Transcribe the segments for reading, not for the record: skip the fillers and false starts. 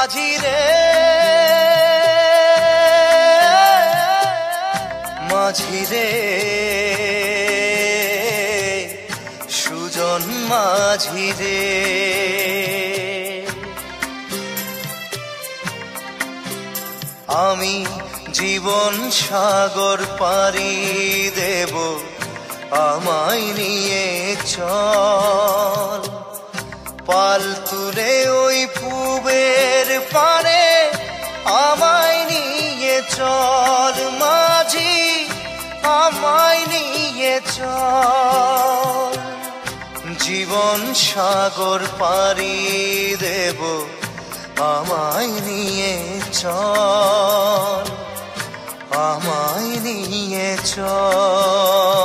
মাঝিরে মাঝিরে সুজন মাঝিরে আমি জীবন সাগর পাড়ি দেব আমায় নিয়ে চল পাল তুলে ওই পূবের পারে আমায় নিয়ে চল মাঝি আমায় নিয়ে চল জীবন সাগর পাড়ি দেব আমায় নিয়ে চল আমায় নিয়ে চল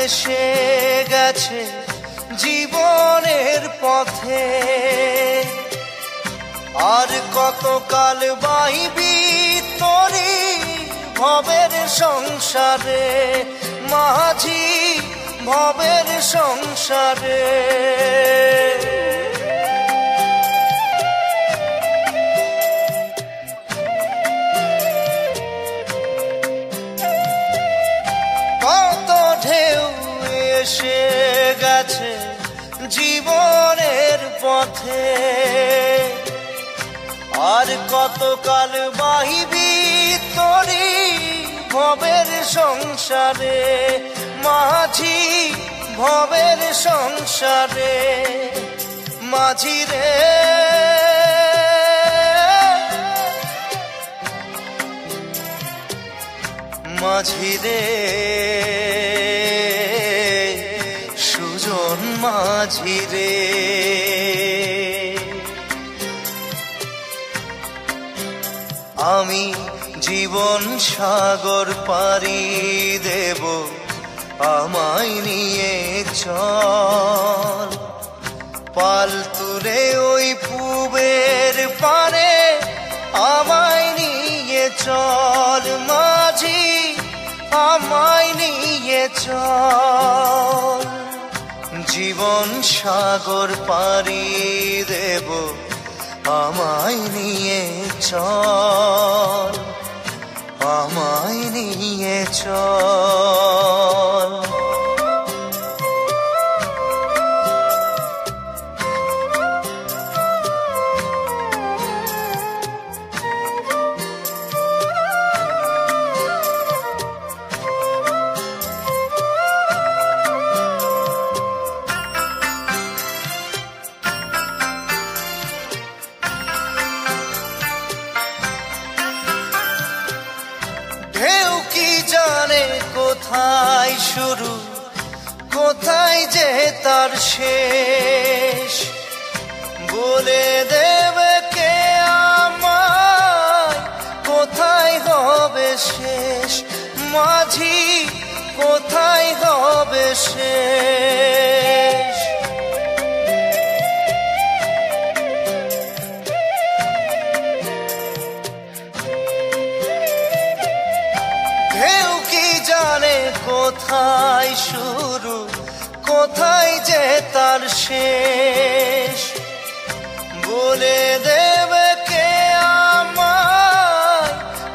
এসে গেছে জীবনের পথে আর কতকাল বাইবি তোরি ভবের সংসারে মাঝি ভবের সংসারে এসে গেছে জীবনের পথে আর কতকাল বাহিবি তোরি ভবের সংসারে মাঝি ভবের সংসারে মাঝিরে মাঝিরে সুজন মাঝিরে আমি জীবন সাগর পাড়ি দেব আমায় নিয়ে চল পাল তুলে ওই পূবের পারে আমায় নিয়ে চল মাঝি আমায় নিয়ে চল জীবন সাগর পাড়ি দেব আমায় নিয়ে চল আমায় নিয়ে চল জানে কোথায় শুরু কোথায় যে তার শেষ বলে দেবে কে আমায় কোথায় হবে শেষ মাঝি কোথায় হবে শেষ কোথায় শুরু কোথায় যে তার শেষ বলে দেবে কে আমায়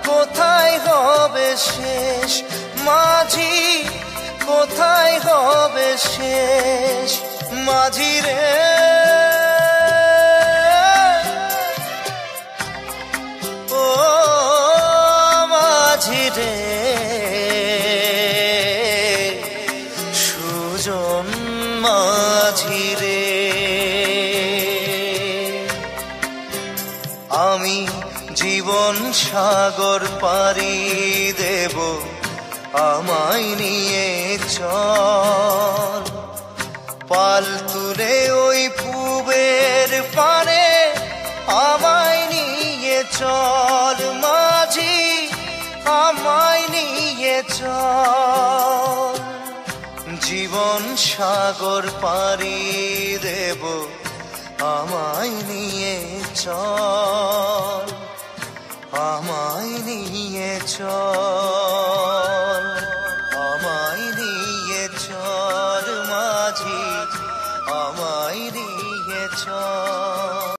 কোথায় হবে শেষ মাঝি কোথায় হবে শেষ মাঝিরে ও মাঝিরে মাঝিরে আমি জীবন সাগর পাড়ি দেব আমায় নিয়ে চল পাল তুলে ওই পূবের পারে আমায় নিয়ে চল মাঝি আমায় নিয়ে চল, জীবন সাগর পাড়ি দেব আমায় নিয়ে চল, আমায় নিয়ে চল, আমায় নিয়ে চল মাঝি আমায় নিয়ে চল।